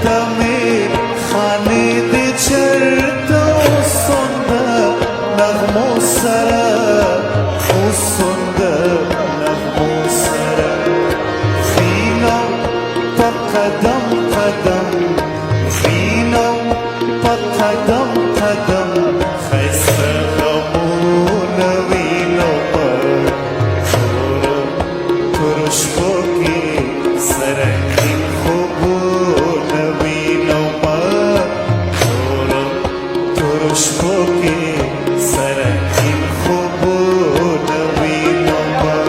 تمي خاني دي چرتا وصندا نغمو سرا وصندا نغمو سرا فينا بقدم قدم فينا بقدم قدم خيسا غمون وينو پر ترش بوكي سرحين خوبون وينو پر ترش بوكي سرحين خوبون وينو پر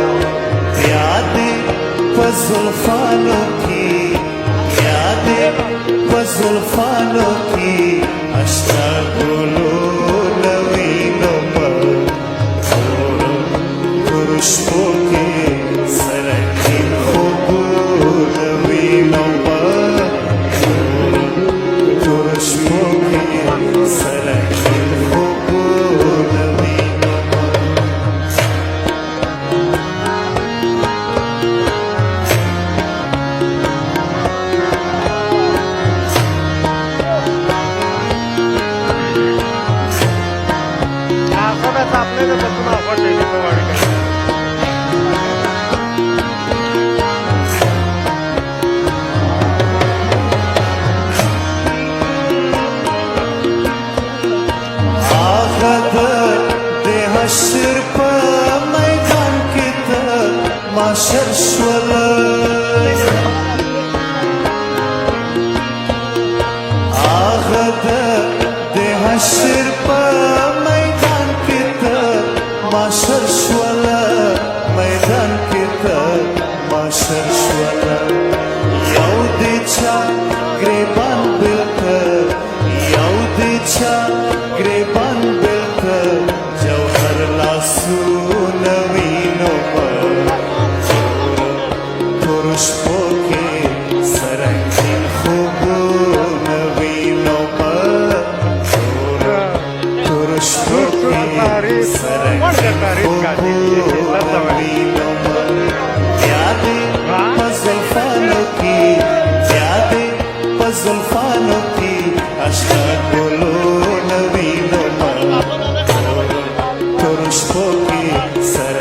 यादें पज़ुल्फ़ानों की यादें पज़ुल्फ़ानों की अश्तागुलो नवीनों पर खुशबू के सरकीन खुशबू नवीनों पर खुशबू के सरकीन खुशबू नवीनों पर आपने तो बचना पड़ने की तैयारी कर आगद देहशर पर मैदान की तरह माशर स्वला आगद देहशर पर मैदान की तरह माशर स्वला मैदान की तरह माशर स्वला यौदिचा ग्रेबान बिलकर यौदिचा ग्रेबान बिलकर जौहर लासू नवीनों पर पुरुष पोके सरकीन खूबू नवीनों पर पुरुष पोके सरकीन खूबू नवीनों पर यादें पज़ुल्फ़ानों की यादें पज़ुल्फ़ानों की अश्तागुलो नवीनों पर पुरुष पोके सर